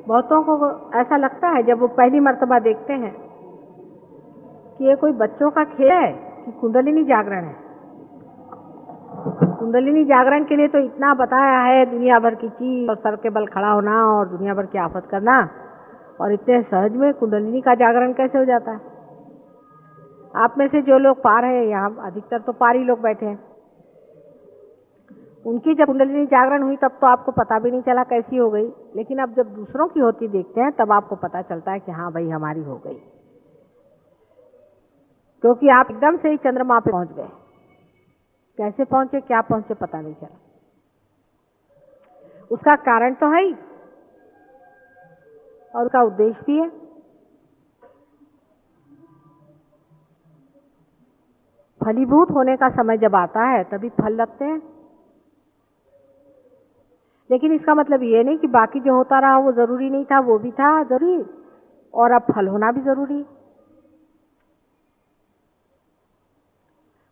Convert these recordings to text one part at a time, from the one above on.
बहुतों को ऐसा लगता है जब वो पहली मर्तबा देखते हैं कि ये कोई बच्चों का खेल है कि कुंडलिनी जागरण है। कुंडलिनी जागरण के लिए तो इतना बताया है, दुनिया भर की चीज और सर के बल खड़ा होना और दुनिया भर की आफत करना, और इतने सहज में कुंडलिनी का जागरण कैसे हो जाता है। आप में से जो लोग पार है, यहाँ अधिकतर तो पारी लोग बैठे हैं, उनकी जब कुंडलिनी जागरण हुई तब तो आपको पता भी नहीं चला कैसी हो गई, लेकिन अब जब दूसरों की होती देखते हैं तब आपको पता चलता है कि हाँ भाई हमारी हो गई, क्योंकि आप एकदम से ही चंद्रमा पे पहुंच गए। कैसे पहुंचे, क्या पहुंचे, पता नहीं चला। उसका कारण तो है ही और उसका उद्देश्य भी है। फलीभूत होने का समय जब आता है तभी फल लगते हैं, लेकिन इसका मतलब ये नहीं कि बाकी जो होता रहा वो जरूरी नहीं था, वो भी था जरूरी, और अब फल होना भी जरूरी।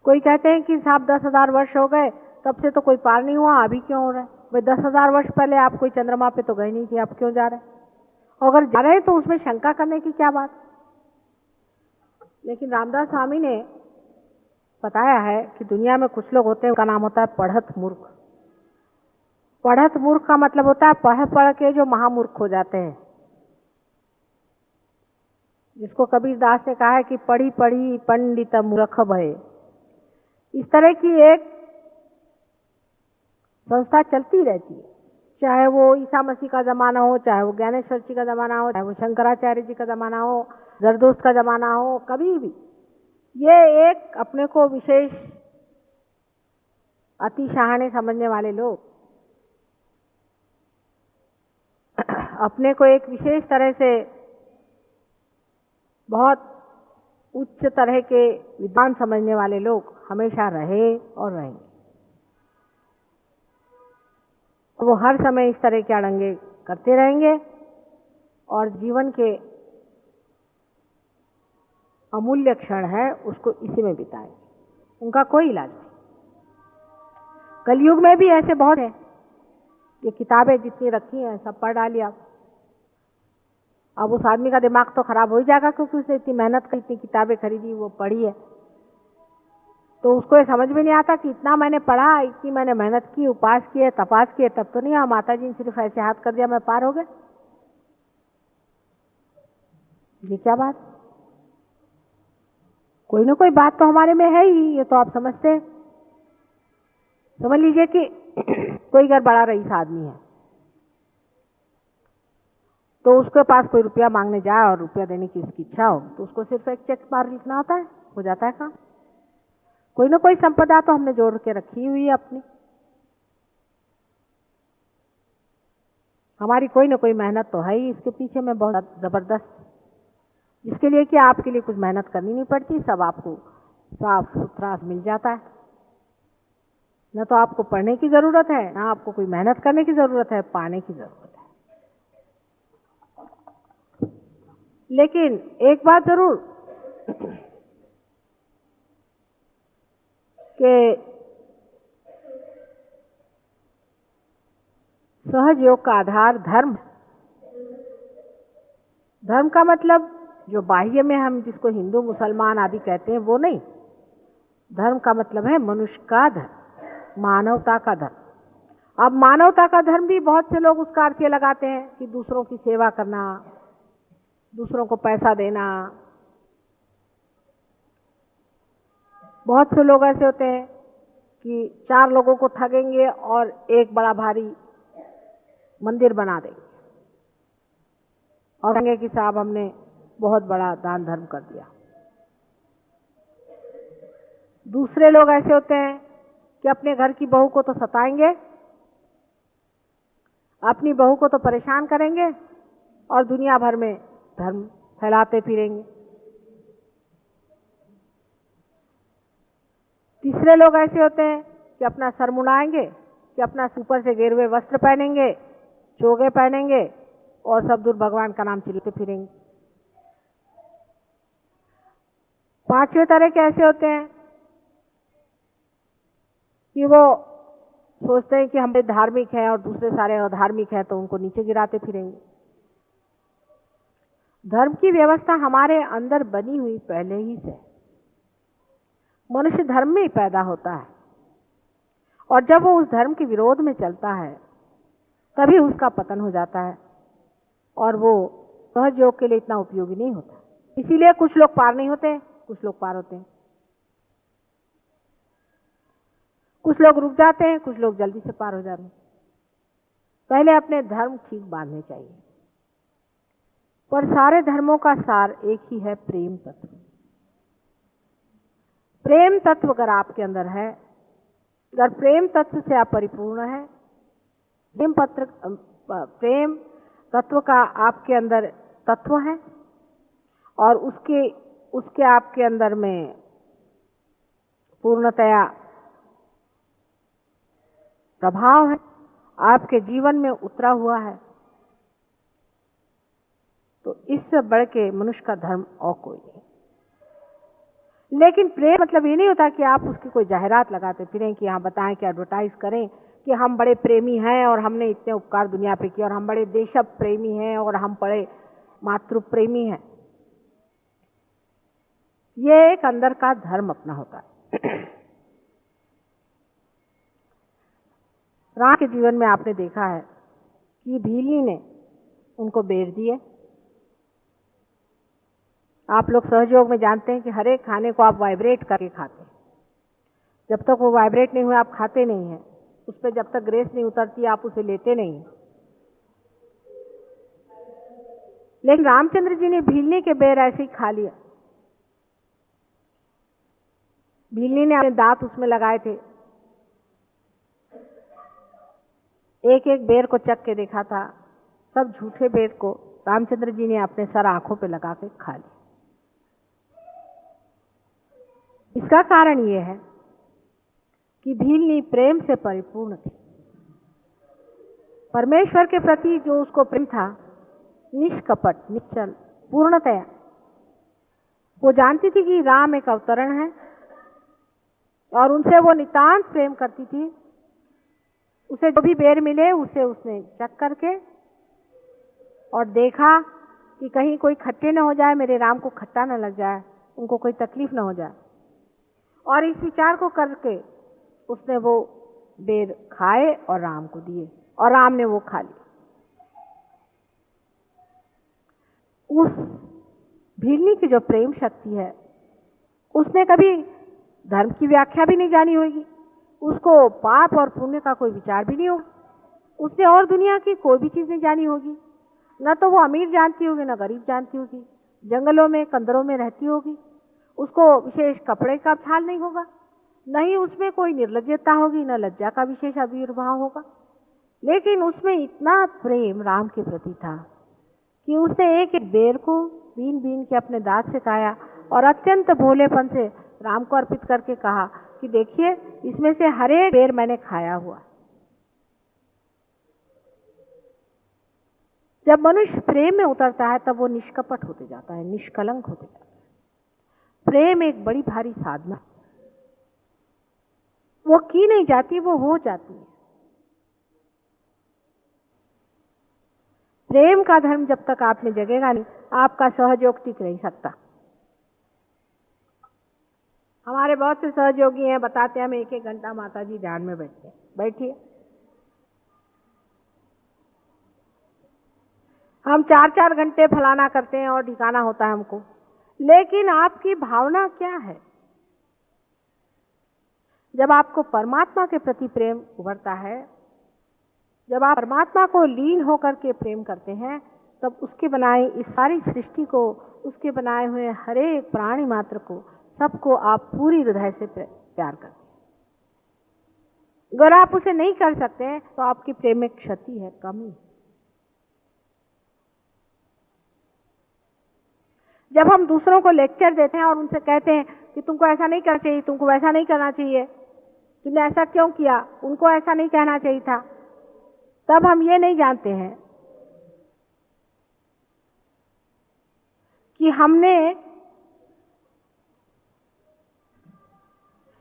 कोई कहते हैं कि साहब 10,000 वर्ष हो गए तब से तो कोई पार नहीं हुआ, अभी क्यों हो रहा है? भाई 10,000 वर्ष पहले आप कोई चंद्रमा पे तो गए नहीं थे, अब क्यों जा रहे हैं? और अगर जा रहे हैं तो उसमें शंका करने की क्या बात। लेकिन रामदास स्वामी ने बताया है कि दुनिया में कुछ लोग होते हैं, उनका नाम होता है पढ़त मूर्ख। पढ़त मूर्ख का मतलब होता है पढ़ पढ़ के जो महामूर्ख हो जाते हैं, जिसको कबीरदास ने कहा है कि पढ़ी पढ़ी पंडित मूर्ख भय। इस तरह की एक संस्था चलती रहती है, चाहे वो ईसा मसीह का जमाना हो, चाहे वो ज्ञानेश्वर जी का जमाना हो, चाहे वो शंकराचार्य जी का जमाना हो, जरदोस्त का जमाना हो, कभी भी ये एक अपने को विशेष अति शहाणे समझने वाले लोग अपने को एक विशेष तरह से बहुत उच्च तरह के विद्वान समझने वाले लोग हमेशा रहे और रहेंगे। वो हर समय इस तरह के अड़ंगे करते रहेंगे और जीवन के अमूल्य क्षण है उसको इसी में बिताएंगे, उनका कोई इलाज नहीं। कलयुग में भी ऐसे बहुत हैं, ये किताबें जितनी रखी हैं सब पढ़ डाली आप। अब उस आदमी का दिमाग तो खराब हो ही जाएगा, क्योंकि उसने इतनी मेहनत की, इतनी किताबें खरीदी, वो पढ़ी है, तो उसको ये समझ में नहीं आता कि इतना मैंने पढ़ा, इतनी मैंने मेहनत की, उपास किए, तपास किए, तब तो नहीं माता जी ने सिर्फ ऐसे हाथ कर दिया मैं पार हो गए। ये क्या बात? कोई ना कोई बात तो हमारे में है ही, ये तो आप समझते हैं। समझ लीजिए कि कोई अगर बड़ा रईस आदमी है तो उसके पास कोई रुपया मांगने जाए और रुपया देने की उसकी इच्छा हो तो उसको सिर्फ एक चेक मार लिखना होता है, हो जाता है काम। कोई ना कोई संपदा तो हमने जोड़ के रखी हुई है अपनी, हमारी कोई ना कोई मेहनत तो है ही इसके पीछे में बहुत जबरदस्त, जिसके लिए कि आपके लिए कुछ मेहनत करनी नहीं पड़ती, सब आपको साफ सुथरा मिल जाता है। न तो आपको पढ़ने की जरूरत है, ना आपको कोई मेहनत करने की जरूरत है, पाने की जरूरत है। लेकिन एक बात जरूर कि सहज योग का आधार धर्म। धर्म का मतलब जो बाह्य में हम जिसको हिंदू मुसलमान आदि कहते हैं वो नहीं, धर्म का मतलब है मनुष्य का धर्म, मानवता का धर्म। अब मानवता का धर्म भी बहुत से लोग उसका अर्थ ये लगाते हैं कि दूसरों की सेवा करना, दूसरों को पैसा देना। बहुत से लोग ऐसे होते हैं कि 4 लोगों को ठगेंगे और एक बड़ा भारी मंदिर बना देंगे और कहेंगे कि साहब हमने बहुत बड़ा दान धर्म कर दिया। दूसरे लोग ऐसे होते हैं कि अपने घर की बहू को तो सताएंगे, अपनी बहू को तो परेशान करेंगे और दुनिया भर में धर्म फैलाते फिरेंगे। तीसरे लोग ऐसे होते हैं कि अपना सर मुड़ाएंगे, कि अपना ऊपर से गेरुए वस्त्र पहनेंगे, चोगे पहनेंगे और सब दूर भगवान का नाम चिल्लाते फिरेंगे। 5वें तरह के ऐसे होते हैं कि वो सोचते हैं कि हम धार्मिक हैं और दूसरे सारे अधार्मिक हैं, तो उनको नीचे गिराते फिरेंगे। धर्म की व्यवस्था हमारे अंदर बनी हुई पहले ही से। मनुष्य धर्म में ही पैदा होता है और जब वो उस धर्म के विरोध में चलता है तभी उसका पतन हो जाता है और वो सहज योग के लिए इतना उपयोगी नहीं होता। इसीलिए कुछ लोग पार नहीं होते, कुछ लोग पार होते हैं। कुछ लोग रुक जाते हैं, कुछ लोग जल्दी से पार हो जाते हैं। पहले अपने धर्म ठीक बांधने चाहिए। पर सारे धर्मों का सार एक ही है, प्रेम तत्व। प्रेम तत्व अगर आपके अंदर है, अगर प्रेम तत्व से आप परिपूर्ण है, प्रेम तत्व का आपके अंदर तत्व है और उसके आपके अंदर में पूर्णतया प्रभाव है, आपके जीवन में उतरा हुआ है, तो इससे बढ़ के मनुष्य का धर्म और कोई नहीं। लेकिन प्रेम मतलब ये नहीं होता कि आप उसकी कोई जाहिरात लगाते फिरें कि हाँ बताएं कि एडवर्टाइज करें कि हम बड़े प्रेमी हैं और हमने इतने उपकार दुनिया पे किए और हम बड़े देश प्रेमी हैं और हम बड़े मातृ प्रेमी हैं। ये एक अंदर का धर्म अपना होता है। राम के जीवन में आपने देखा है कि भीली ने उनको बेर दिए। आप लोग सहयोग में जानते हैं कि हर एक खाने को आप वाइब्रेट करके खाते हैं। जब तक वो वाइब्रेट नहीं हुए आप खाते नहीं हैं। उस पर जब तक ग्रेस नहीं उतरती आप उसे लेते नहीं। लेकिन रामचंद्र जी ने भीलनी के बेर ऐसे ही खा लिया। भीलनी ने अपने दांत उसमें लगाए थे, एक एक बेर को चख के देखा था। सब झूठे बेर को रामचंद्र जी ने अपने सर आंखों पे लगा के खा लिया। इसका कारण यह है कि भीलनी प्रेम से परिपूर्ण थी। परमेश्वर के प्रति जो उसको प्रेम था, निष्कपट, निश्चल, पूर्णतया। वो जानती थी कि राम एक अवतरण है और उनसे वो नितांत प्रेम करती थी। उसे जो भी बेर मिले उसे उसने चख करके और देखा कि कहीं कोई खट्टे न हो जाए, मेरे राम को खट्टा न लग जाए, उनको कोई तकलीफ न हो जाए। और इस विचार को करके उसने वो बेर खाए और राम को दिए और राम ने वो खा ली। उस भीलनी की जो प्रेम शक्ति है, उसने कभी धर्म की व्याख्या भी नहीं जानी होगी, उसको पाप और पुण्य का कोई विचार भी नहीं होगा, उसने और दुनिया की कोई भी चीज नहीं जानी होगी। न तो वो अमीर जानती होगी, न गरीब जानती होगी, जंगलों में कंदरों में रहती होगी, उसको विशेष कपड़े का ख्याल नहीं होगा, न ही उसमें कोई निर्लज्जता होगी, न लज्जा का विशेष आविर्भाव होगा। लेकिन उसमें इतना प्रेम राम के प्रति था कि उसने एक एक बेर को बीन बीन के अपने दांत से खाया और अत्यंत भोलेपन से राम को अर्पित करके कहा कि देखिए, इसमें से हर एक बेर मैंने खाया हुआ। जब मनुष्य प्रेम में उतरता है तब वो निष्कपट होते जाता है, निष्कलंक होते जाता है। प्रेम एक बड़ी भारी साधना, वो की नहीं जाती, वो हो जाती है। प्रेम का धर्म जब तक आप में जगेगा नहीं, आपका सहयोग टिक नहीं सकता। हमारे बहुत से सहयोगी हैं, बताते हैं हम एक एक घंटा माता जी ध्यान में बैठते हैं। बैठिए, हम 4-4 घंटे फलाना करते हैं और ठिकाना होता है हमको, लेकिन आपकी भावना क्या है? जब आपको परमात्मा के प्रति प्रेम उभरता है, जब आप परमात्मा को लीन होकर के प्रेम करते हैं, तब उसके बनाए इस सारी सृष्टि को, उसके बनाए हुए हर एक प्राणी मात्र को, सबको आप पूरी हृदय से प्यार करते हैं। अगर आप उसे नहीं कर सकते तो आपकी प्रेम में क्षति है, कमी। जब हम दूसरों को लेक्चर देते हैं और उनसे कहते हैं कि तुमको ऐसा नहीं करना चाहिए, तुमको वैसा नहीं करना चाहिए, तुमने ऐसा क्यों किया, उनको ऐसा नहीं कहना चाहिए था, तब हम ये नहीं जानते हैं कि हमने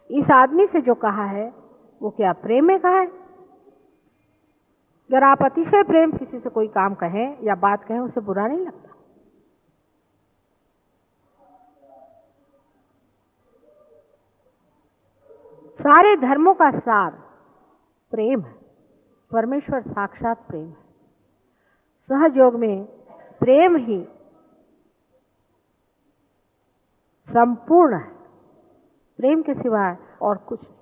इस आदमी से जो कहा है वो क्या प्रेम में कहा है। अगर आप अतिशय प्रेम किसी से कोई काम कहें या बात कहें, उसे बुरा नहीं लगता। सारे धर्मों का सार प्रेम है। परमेश्वर साक्षात प्रेम है। सहयोग में प्रेम ही संपूर्ण है। प्रेम के सिवाय और कुछ नहीं।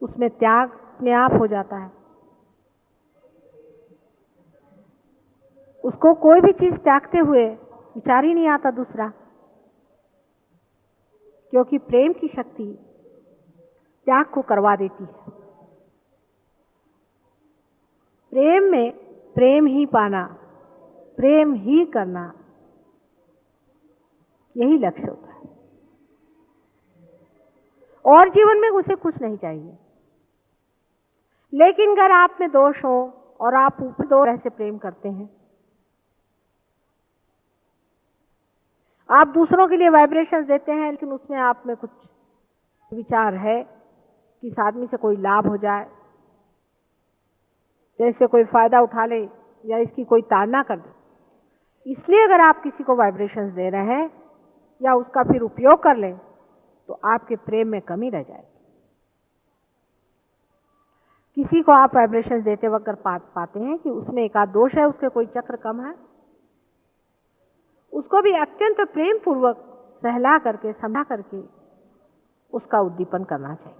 उसमें त्याग अपने आप हो जाता है। उसको कोई भी चीज त्यागते हुए विचार ही नहीं आता दूसरा, क्योंकि प्रेम की शक्ति त्याग को करवा देती है। प्रेम में प्रेम ही पाना, प्रेम ही करना, यही लक्ष्य होता है। और जीवन में उसे कुछ नहीं चाहिए। लेकिन अगर आप में दोष हो और आप ऊपर दो तरह से प्रेम करते हैं, आप दूसरों के लिए वाइब्रेशंस देते हैं, लेकिन उसमें आप में कुछ विचार है कि इस आदमी से कोई लाभ हो जाए, जैसे कोई फायदा उठा ले या इसकी कोई ताड़ना कर दे। इसलिए अगर आप किसी को वाइब्रेशंस दे रहे हैं या उसका फिर उपयोग कर लें, तो आपके प्रेम में कमी रह जाएगी। किसी को आप वाइब्रेशंस देते वक्त पाते हैं कि उसमें एक आध दोष है, उसके कोई चक्र कम है, उसको भी अत्यंत प्रेम पूर्वक सहला करके, समझा करके उसका उद्दीपन करना चाहिए।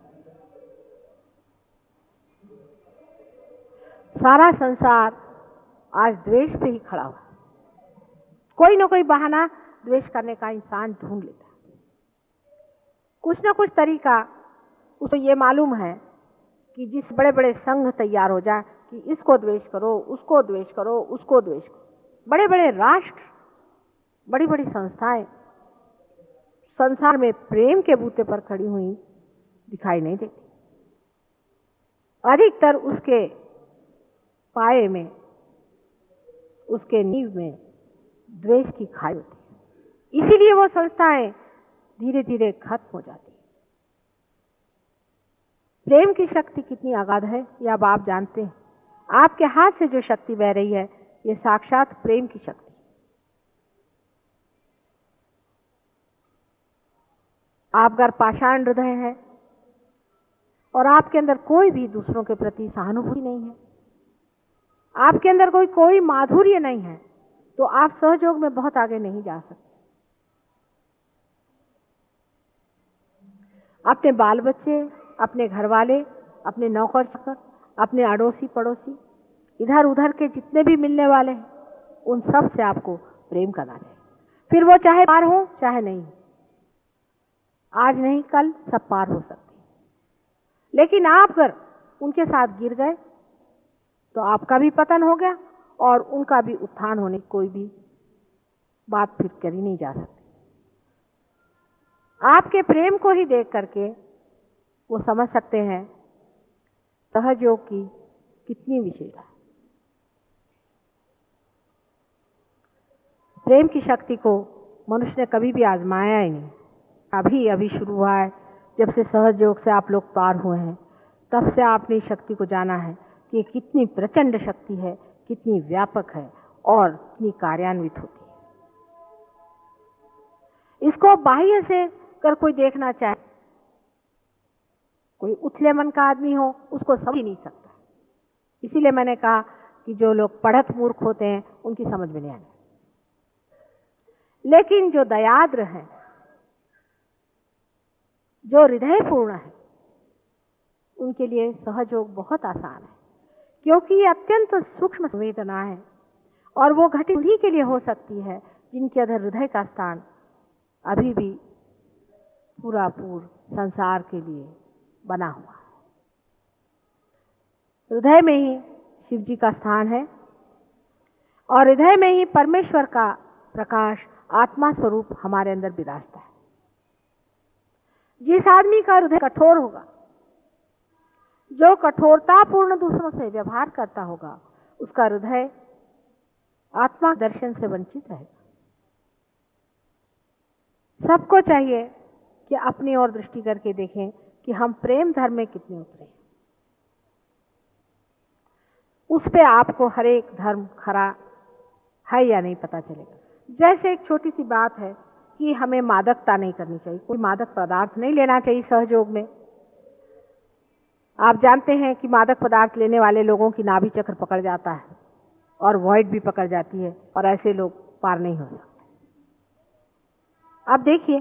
सारा संसार आज द्वेष पे ही खड़ा हुआ। कोई ना कोई बहाना द्वेष करने का इंसान ढूंढ लेता है। कुछ ना कुछ तरीका उसको ये मालूम है कि जिस बड़े बड़े संघ तैयार हो जाए कि इसको द्वेष करो, उसको द्वेष करो, उसको द्वेष करो। बड़े बड़े राष्ट्र, बड़ी बड़ी संस्थाएं संसार में प्रेम के बूते पर खड़ी हुई दिखाई नहीं देती। अधिकतर उसके पाए में, उसके नींव में द्वेष की खाई होती है। इसीलिए वो संस्थाएं धीरे धीरे खत्म हो जाती है। प्रेम की शक्ति कितनी अगाध है यह अब आप जानते हैं। आपके हाथ से जो शक्ति बह रही है, ये साक्षात प्रेम की शक्ति। आप अगर पाषाण हृदय है और आपके अंदर कोई भी दूसरों के प्रति सहानुभूति नहीं है, आपके अंदर कोई माधुर्य नहीं है, तो आप सहयोग में बहुत आगे नहीं जा सकते। अपने बाल बच्चे, अपने घर वाले, अपने नौकर चाकर, अपने अड़ोसी पड़ोसी, इधर उधर के जितने भी मिलने वाले हैं, उन सब से आपको प्रेम करना चाहिए। फिर वो चाहे पार हो चाहे नहीं। आज नहीं कल सब पार हो सकते हैं, लेकिन आप अगर उनके साथ गिर गए तो आपका भी पतन हो गया और उनका भी उत्थान होने की कोई भी बात फिर करी नहीं जा सकती। आपके प्रेम को ही देख करके वो समझ सकते हैं सहयोग की कितनी विशेषता है। प्रेम की शक्ति को मनुष्य ने कभी भी आजमाया ही नहीं। अभी शुरू हुआ है। जब से सहयोग से आप लोग पार हुए हैं, तब से आपने इस शक्ति को जाना है कि ये कितनी प्रचंड शक्ति है, कितनी व्यापक है और कितनी कार्यान्वित होती है। इसको बाह्य से कर कोई देखना चाहे, कोई उथले मन का आदमी हो, उसको समझ ही नहीं सकता। इसीलिए मैंने कहा कि जो लोग पढ़त मूर्ख होते हैं उनकी समझ में नहीं आने, लेकिन जो दयाद्र हैं, जो हृदयपूर्ण है, उनके लिए सहयोग बहुत आसान है, क्योंकि ये अत्यंत सूक्ष्म संवेदना है और वो घटित उन्हीं के लिए हो सकती है जिनके अंदर हृदय का स्थान अभी भी पूरा संसार के लिए बना हुआ है। हृदय में ही शिव जी का स्थान है और हृदय में ही परमेश्वर का प्रकाश, आत्मा स्वरूप हमारे अंदर विराजता है। जिस आदमी का हृदय कठोर होगा, जो कठोरतापूर्ण दूसरों से व्यवहार करता होगा, उसका हृदय आत्मा दर्शन से वंचित रहेगा। सबको चाहिए कि अपनी ओर दृष्टि करके देखें कि हम प्रेम धर्म में कितने उतरे हैं। उस पे आपको हर एक धर्म खरा है या नहीं पता चलेगा। जैसे एक छोटी सी बात है कि हमें मादकता नहीं करनी चाहिए, कोई मादक पदार्थ नहीं लेना चाहिए सहयोग में। आप जानते हैं कि मादक पदार्थ लेने वाले लोगों की नाभि चक्र पकड़ जाता है और वॉइड भी पकड़ जाती है, और ऐसे लोग पार नहीं हो सकते। अब देखिए,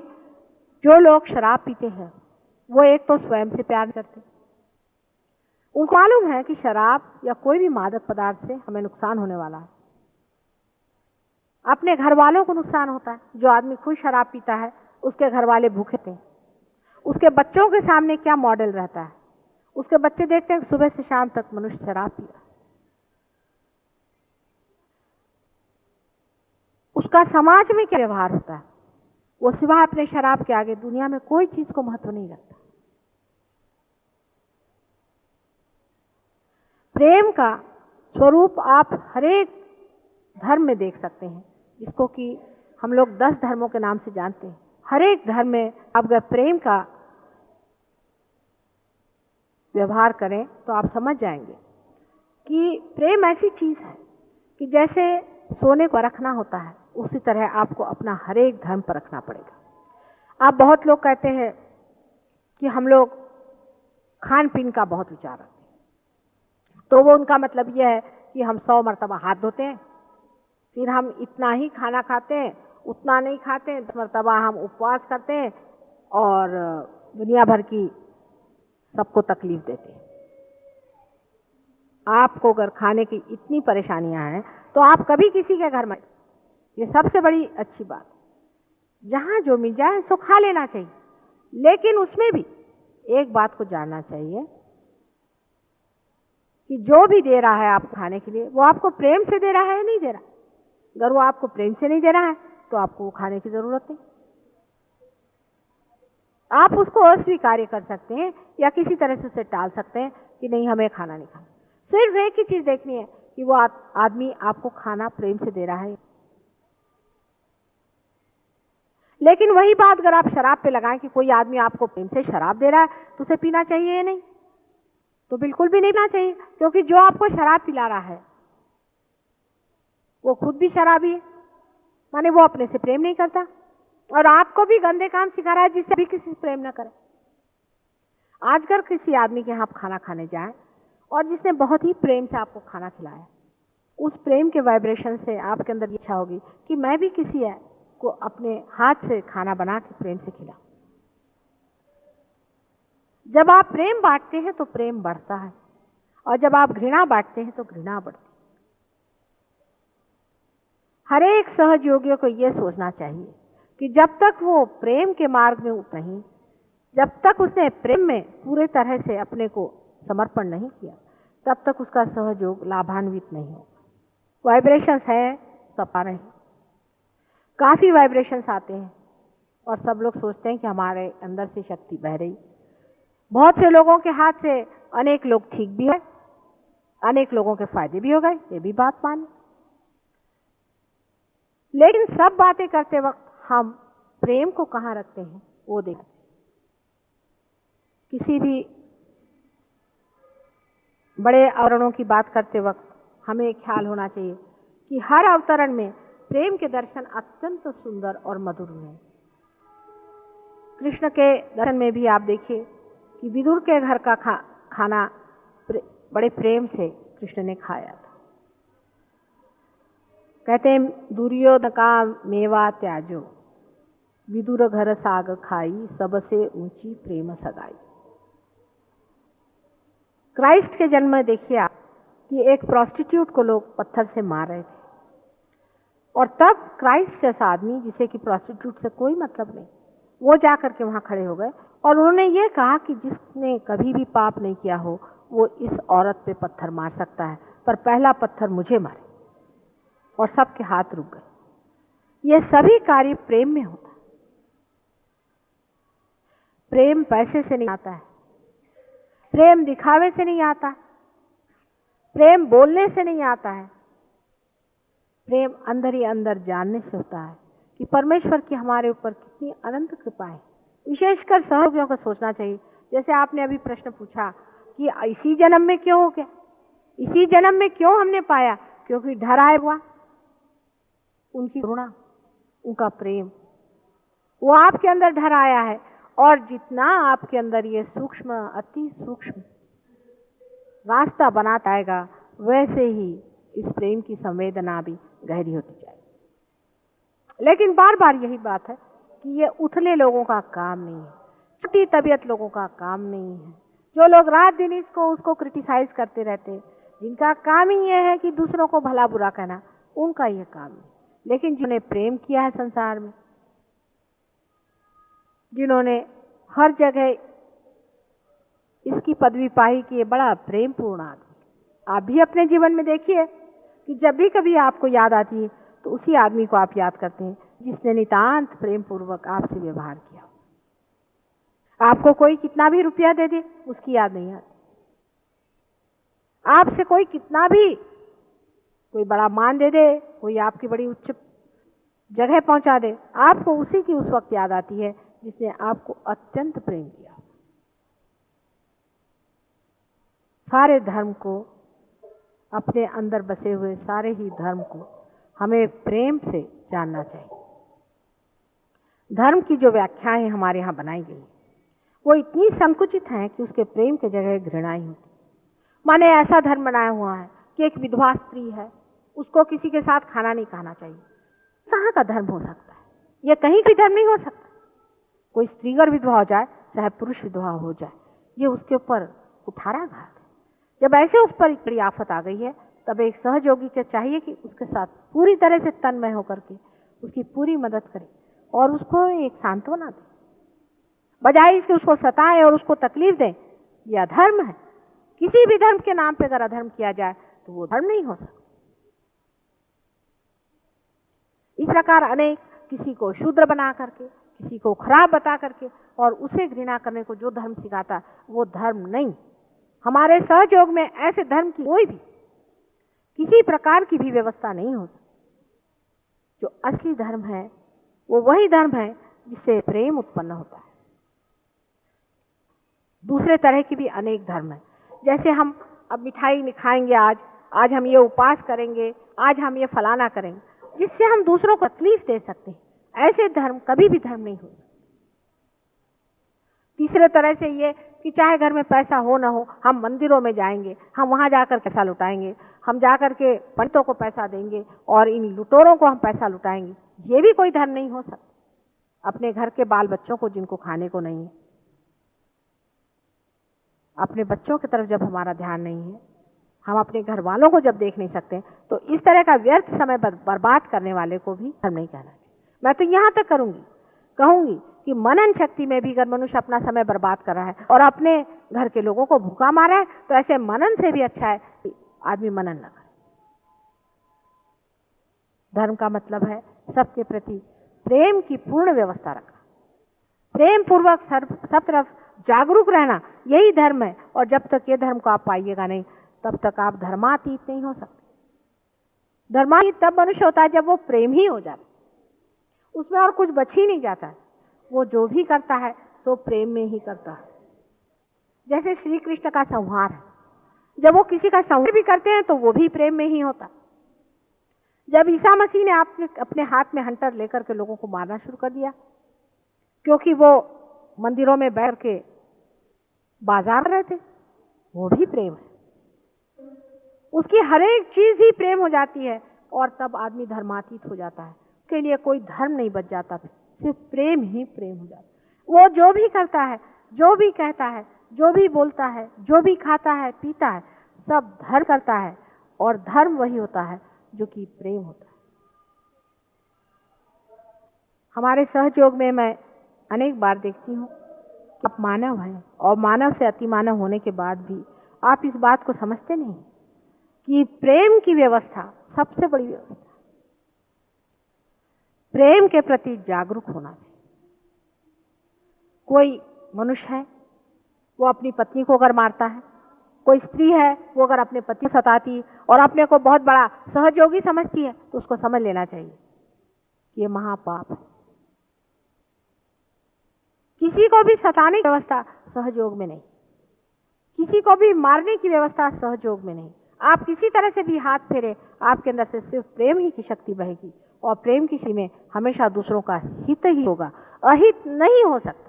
जो लोग शराब पीते हैं वो एक तो स्वयं से प्यार करते, उनको मालूम है कि शराब या कोई भी मादक पदार्थ से हमें नुकसान होने वाला है, अपने घर वालों को नुकसान होता है। जो आदमी खुद शराब पीता है उसके घर वाले भूखे थे, उसके बच्चों के सामने क्या मॉडल रहता है, उसके बच्चे देखते हैं सुबह से शाम तक मनुष्य शराब पी रहा है। उसका समाज में क्या व्यवहार होता है, वो सिवाय अपने शराब के आगे दुनिया में कोई चीज को महत्व नहीं रखता। प्रेम का स्वरूप आप हरेक धर्म में देख सकते हैं, जिसको कि हम लोग 10 धर्मों के नाम से जानते हैं। हरेक धर्म में आप अगर प्रेम का व्यवहार करें तो आप समझ जाएंगे कि प्रेम ऐसी चीज है कि जैसे सोने को रखना होता है, उसी तरह आपको अपना हरेक धर्म पर रखना पड़ेगा। आप बहुत लोग कहते हैं कि हम लोग खान पीन का बहुत विचार रखते हैं, तो वो उनका मतलब यह है कि हम 100 मरतबा हाथ धोते हैं, फिर हम इतना ही खाना खाते हैं, उतना नहीं खाते हैं, 10 मरतबा हम उपवास करते हैं और दुनिया भर की सबको तकलीफ देते हैं। आपको अगर खाने की इतनी परेशानियां हैं तो आप कभी किसी के घर में, ये सबसे बड़ी अच्छी बात, जहां जो मिल जाए सो खा लेना चाहिए, लेकिन उसमें भी एक बात को जानना चाहिए कि जो भी दे रहा है आपको खाने के लिए वो आपको प्रेम से दे रहा है या नहीं दे रहा। अगर वो आपको प्रेम से नहीं दे रहा है तो आपको वो खाने की जरूरत नहीं। आप उसको अस्वीकार कर सकते हैं या किसी तरह से उसे टाल सकते हैं कि नहीं हमें खाना नहीं खाना। सिर्फ एक ही चीज देखनी है कि वो आदमी आपको खाना प्रेम से दे रहा है। लेकिन वही बात अगर आप शराब पे लगाएं कि कोई आदमी आपको प्रेम से शराब दे रहा है तो उसे पीना चाहिए या नहीं, तो बिल्कुल भी नहीं पीना चाहिए, क्योंकि जो आपको शराब पिला रहा है वो खुद भी शराबी है, माने वो अपने से प्रेम नहीं करता और आपको भी गंदे काम सिखा रहा है जिससे भी किसी से प्रेम न करे। आज अगर किसी आदमी के यहाँ आप खाना खाने जाएं और जिसने बहुत ही प्रेम से आपको खाना खिलाया, उस प्रेम के वाइब्रेशन से आपके अंदर इच्छा होगी कि मैं भी किसी को अपने हाथ से खाना बना के प्रेम से खिला। जब आप प्रेम बांटते हैं तो प्रेम बढ़ता है, और जब आप घृणा बांटते हैं तो घृणा बढ़ती है। हर एक सहयोगियों को यह सोचना चाहिए कि जब तक वो प्रेम के मार्ग में नहीं, जब तक उसने प्रेम में पूरे तरह से अपने को समर्पण नहीं किया, तब तक उसका सहयोग लाभान्वित नहीं होगा। वाइब्रेशंस है सब आ रहे हैं, काफी वाइब्रेशंस आते हैं और सब लोग सोचते हैं कि हमारे अंदर से शक्ति बह रही। बहुत से लोगों के हाथ से अनेक लोग ठीक भी हुए, अनेक लोगों के फायदे भी हो गए, ये भी बात मानी। लेकिन सब बातें करते वक्त हम प्रेम को कहां रखते हैं वो देखें। किसी भी बड़े अवतरणों की बात करते वक्त हमें ख्याल होना चाहिए कि हर अवतरण में प्रेम के दर्शन अत्यंत सुंदर और मधुर हैं। कृष्ण के दर्शन में भी आप देखिए कि विदुर के घर का खाना बड़े प्रेम से कृष्ण ने खाया था। कहते हैं दुर्योधन का मेवा त्याजो, विदुर घर साग खाई, सबसे ऊंची प्रेम सगाई। क्राइस्ट के जन्म में देखिए आप कि एक प्रोस्टिट्यूट को लोग पत्थर से मार रहे थे, और तब क्राइस्ट जैसा आदमी जिसे कि प्रोस्टिट्यूट से कोई मतलब नहीं, वो जाकर के वहां खड़े हो गए और उन्होंने ये कहा कि जिसने कभी भी पाप नहीं किया हो वो इस औरत पे पत्थर मार सकता है, पर पहला पत्थर मुझे मारे। और सबके हाथ रुक गए। ये सभी कार्य प्रेम में होता है। प्रेम पैसे से नहीं आता है, प्रेम दिखावे से नहीं आता, प्रेम बोलने से नहीं आता है, प्रेम अंदर ही अंदर जानने से होता है कि परमेश्वर की हमारे ऊपर कितनी अनंत कृपा है। विशेषकर सहयोगियों को सोचना चाहिए। जैसे आपने अभी प्रश्न पूछा कि इसी जन्म में क्यों हो गया, इसी जन्म में क्यों हमने पाया, क्योंकि डराया हुआ उनकी करुणा, उनका प्रेम, वो आपके अंदर ढर आया है। और जितना आपके अंदर ये सूक्ष्म, अति सूक्ष्म रास्ता बनाता आएगा, वैसे ही इस प्रेम की संवेदना भी गहरी होती जाएगी। लेकिन बार बार यही बात है कि ये उथले लोगों का काम नहीं है, छोटी तबीयत लोगों का काम नहीं है। जो लोग रात दिन इसको उसको क्रिटिसाइज करते रहते हैं, जिनका काम ही ये है कि दूसरों को भला बुरा कहना, उनका ये काम है। लेकिन जिन्होंने प्रेम किया है संसार में, जिन्होंने हर जगह इसकी पदवी पाई कि ये बड़ा प्रेम पूर्ण आदमी, आप भी अपने जीवन में देखिए कि जब भी कभी आपको याद आती है तो उसी आदमी को आप याद करते हैं जिसने नितांत प्रेम पूर्वक आपसे व्यवहार किया। आपको कोई कितना भी रुपया दे दे, उसकी याद नहीं आती। आपसे कोई कितना भी कोई बड़ा मान दे दे, कोई आपकी बड़ी उच्च जगह पहुंचा दे, आपको उसी की उस वक्त याद आती है जिसने आपको अत्यंत प्रेम किया। सारे धर्म को, अपने अंदर बसे हुए सारे ही धर्म को हमें प्रेम से जानना चाहिए। धर्म की जो व्याख्याएं हमारे यहाँ बनाई गई वो इतनी संकुचित हैं कि उसके प्रेम के जगह घृणा ही होती। माने ऐसा धर्म बनाया हुआ है कि एक विधवा स्त्री है, उसको किसी के साथ खाना नहीं खाना चाहिए। कहाँ का धर्म हो सकता है? यह कहीं भी धर्म नहीं हो सकता। कोई स्त्री अगर विधवा हो जाए, चाहे पुरुष विधवा हो जाए, ये उसके ऊपर कुठाराघात है। जब ऐसे उस पर बड़ी आफत आ गई है, तब एक सहयोगी को चाहिए कि उसके साथ पूरी तरह से तन्मय होकर के उसकी पूरी मदद करे और उसको एक सांत्वना दे, बजाय इसके उसको सताए और उसको तकलीफ दे। यह अधर्म है। किसी भी धर्म के नाम पे अगर अधर्म किया जाए तो वो धर्म नहीं हो सकता। इस प्रकार अनेक, किसी को शूद्र बना करके, किसी को खराब बता करके और उसे घृणा करने को जो धर्म सिखाता वो धर्म नहीं। हमारे सहयोग में ऐसे धर्म की कोई भी किसी प्रकार की भी व्यवस्था नहीं हो सकती। जो असली धर्म है वो वही धर्म है जिससे प्रेम उत्पन्न होता है। दूसरे तरह की भी अनेक धर्म है। जैसे हम अब मिठाई नहीं खाएंगे, आज हम ये उपवास करेंगे, आज हम ये फलाना करेंगे, जिससे हम दूसरों को तकलीफ दे सकते हैं। ऐसे धर्म कभी भी धर्म नहीं हो। तीसरे तरह से ये कि चाहे घर में पैसा हो ना हो, हम मंदिरों में जाएंगे, हम वहां जाकर पैसा लुटाएंगे, हम जाकर के पंडितों को पैसा देंगे और इन लुटेरों को हम पैसा लुटाएंगे। ये भी कोई धर्म नहीं हो सकता। अपने घर के बाल बच्चों को, जिनको खाने को नहीं है, अपने बच्चों की तरफ जब हमारा ध्यान नहीं है, हम अपने घर वालों को जब देख नहीं सकते, तो इस तरह का व्यर्थ समय बर्बाद करने वाले को भी धर्म नहीं कहना चाहिए। मैं तो यहां तक कहूंगी कि मनन शक्ति में भी अगर मनुष्य अपना समय बर्बाद कर रहा है और अपने घर के लोगों को भूखा मारा है, तो ऐसे मनन से भी अच्छा है कि आदमी मनन न करे। धर्म का मतलब है सबके प्रति प्रेम की पूर्ण व्यवस्था रखना, प्रेम पूर्वक सब तरफ जागरूक रहना, यही धर्म है। और जब तक ये धर्म को आप पाइएगा नहीं, तब तक आप धर्मातीत नहीं हो सकते। धर्मातीत तब मनुष्य होता है जब वो प्रेम ही हो जाता, उसमें और कुछ बच ही नहीं जाता। वो जो भी करता है तो प्रेम में ही करता है। जैसे श्री कृष्ण का संहार है, जब वो किसी का संहार भी करते हैं तो वो भी प्रेम में ही होता। जब ईसा मसीह ने अपने हाथ में हंटर लेकर के लोगों को मारना शुरू कर दिया, क्योंकि वो मंदिरों में बैठ के बाजार रहे थे, वो भी प्रेम है। उसकी हर एक चीज ही प्रेम हो जाती है और तब आदमी धर्मातीत हो जाता है। उसके लिए कोई धर्म नहीं बच जाता, सिर्फ प्रेम ही प्रेम हो जाता है। वो जो भी करता है, जो भी कहता है, जो भी बोलता है, जो भी खाता है पीता है, सब धर्म करता है। और धर्म वही होता है जो कि प्रेम होता है। हमारे सहयोग में मैं अनेक बार देखती हूँ कि आप मानव हैं और मानव से अति मानव होने के बाद भी आप इस बात को समझते नहीं कि प्रेम की व्यवस्था सबसे बड़ी व्यवस्था, प्रेम के प्रति जागरूक होना चाहिए। कोई मनुष्य है वो अपनी पत्नी को अगर मारता है, कोई स्त्री है वो अगर अपने पति को सताती और अपने को बहुत बड़ा सहयोगी समझती है, तो उसको समझ लेना चाहिए कि ये महापाप है। किसी को भी सताने की व्यवस्था सहयोग में नहीं, किसी को भी मारने की व्यवस्था सहयोग में नहीं। आप किसी तरह से भी हाथ फेरे, आपके अंदर से सिर्फ प्रेम ही की शक्ति बहेगी और प्रेम की शक्ति में हमेशा दूसरों का हित ही होगा। अहित नहीं हो सकता।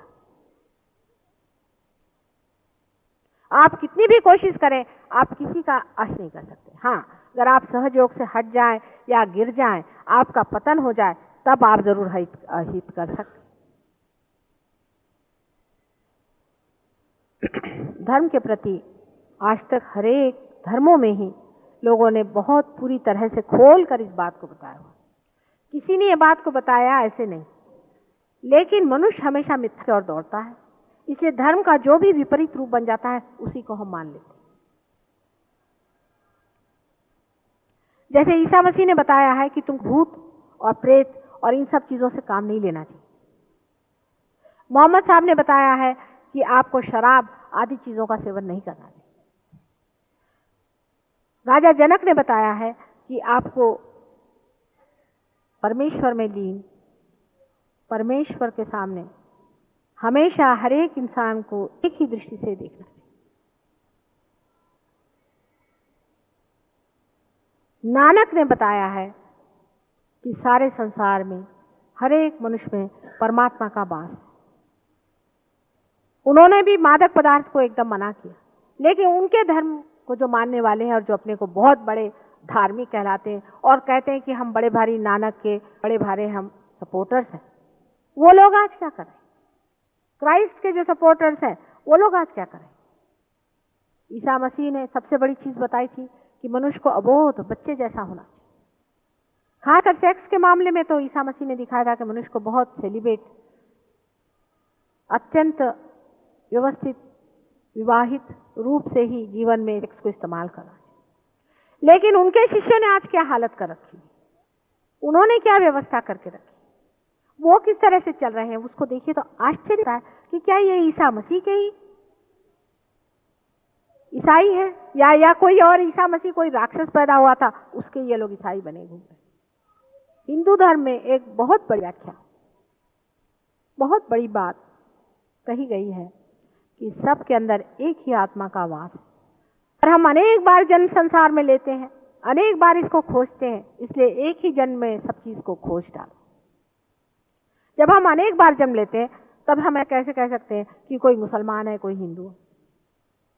आप कितनी भी कोशिश करें, आप किसी का अहित नहीं कर सकते। हाँ, अगर आप सहयोग से हट जाएं या गिर जाएं, आपका पतन हो जाए, तब आप जरूर अहित कर सकते। धर्म के प्रति आज तक हरेक धर्मों में ही लोगों ने बहुत पूरी तरह से खोल कर इस बात को बताया हुआ। किसी ने ये बात को बताया ऐसे नहीं, लेकिन मनुष्य हमेशा मिथ्या की ओर दौड़ता है, इसलिए धर्म का जो भी विपरीत रूप बन जाता है उसी को हम मान लेते हैं। जैसे ईसा मसीह ने बताया है कि तुम भूत और प्रेत और इन सब चीजों से काम नहीं लेना चाहिए। मोहम्मद साहब ने बताया है कि आपको शराब आदि चीजों का सेवन नहीं करना चाहिए। राजा जनक ने बताया है कि आपको परमेश्वर में लीन, परमेश्वर के सामने हमेशा हर एक इंसान को एक ही दृष्टि से देखना चाहिए। नानक ने बताया है कि सारे संसार में हर एक मनुष्य में परमात्मा का वास है। उन्होंने भी मादक पदार्थ को एकदम मना किया, लेकिन उनके धर्म को जो मानने वाले हैं और जो अपने को बहुत बड़े धार्मिक कहलाते हैं और कहते हैं कि हम बड़े भारी नानक के बड़े भारे हम सपोर्टर्स हैं, वो लोग आज क्या करें? क्राइस्ट के जो सपोर्टर्स हैं वो लोग आज क्या करें? ईसा मसीह ने सबसे बड़ी चीज बताई थी कि मनुष्य को अबोध बच्चे जैसा होना चाहिए। खासकर सेक्स के मामले में तो ईसा मसीह ने दिखाया था कि मनुष्य को बहुत सेलिब्रेट, अत्यंत व्यवस्थित, विवाहित रूप से ही जीवन में सेक्स को इस्तेमाल करना। लेकिन उनके शिष्यों ने आज क्या हालत कर रखी, उन्होंने क्या व्यवस्था करके रखी, वो किस तरह से चल रहे हैं, उसको देखिए तो आश्चर्य है कि क्या ये ईसा मसीह के ही ईसाई है या कोई और ईसा मसीह कोई राक्षस पैदा हुआ था उसके ये लोग ईसाई बने घूम रहे। हिंदू धर्म में एक बहुत बड़ी व्याख्या, बहुत बड़ी बात कही गई है कि सबके अंदर एक ही आत्मा का वास है। और हम अनेक बार जन्म संसार में लेते हैं, अनेक बार इसको खोजते हैं, इसलिए एक ही जन्म में सब चीज को खोज डालो। जब हम अनेक बार जन्म लेते हैं तब हम कैसे कह सकते हैं कि कोई मुसलमान है, कोई हिंदू है?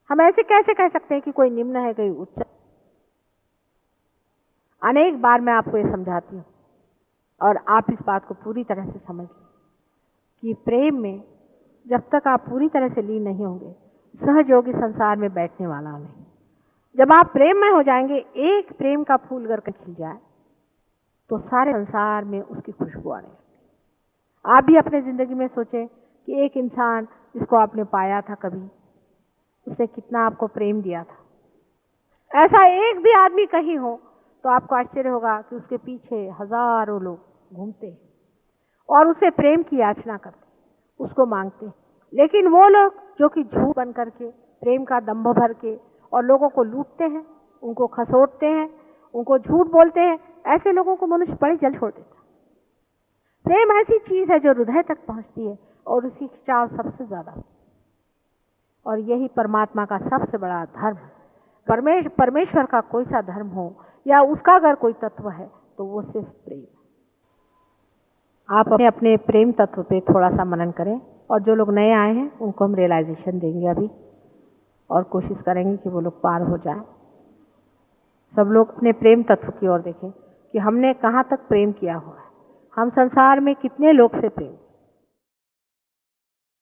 हम ऐसे कैसे कह सकते हैं कि कोई निम्न है, कोई उच्च? अनेक बार मैं आपको ये समझाती हूँ और आप इस बात को पूरी तरह से समझ लें कि प्रेम में जब तक आप पूरी तरह से लीन नहीं होंगे, सहयोगी संसार में बैठने वाला नहीं। जब आप प्रेम में हो जाएंगे, एक प्रेम का फूल अगर खिल जाए तो सारे संसार में उसकी खुशबू आने लगती। आप भी अपने जिंदगी में सोचें कि एक इंसान जिसको आपने पाया था कभी, उसने कितना आपको प्रेम दिया था। ऐसा एक भी आदमी कहीं हो तो आपको आश्चर्य होगा कि उसके पीछे हजारों लोग घूमते हैं और उसे प्रेम की याचना करते, उसको मांगते हैं। लेकिन वो लोग जो कि झूठ बन करके, प्रेम का दंभ भर के और लोगों को लूटते हैं, उनको खसोटते हैं, उनको झूठ बोलते हैं, ऐसे लोगों को मनुष्य बड़ी जल्द छोड़ देता है। प्रेम ऐसी चीज है जो हृदय तक पहुंचती है और उसकी खिंचाव सबसे ज्यादा होती है। और यही परमात्मा का सबसे बड़ा धर्म है। परमेश्वर का कोई सा धर्म हो या उसका अगर कोई तत्व है तो वो सिर्फ प्रेम है। आप अपने प्रेम तत्व पे थोड़ा सा मनन करें, और जो लोग नए आए हैं उनको हम रियलाइजेशन देंगे अभी, और कोशिश करेंगे कि वो लोग पार हो जाए। सब लोग अपने प्रेम तत्व की ओर देखें कि हमने कहाँ तक प्रेम किया हुआ है, हम संसार में कितने लोग से प्रेम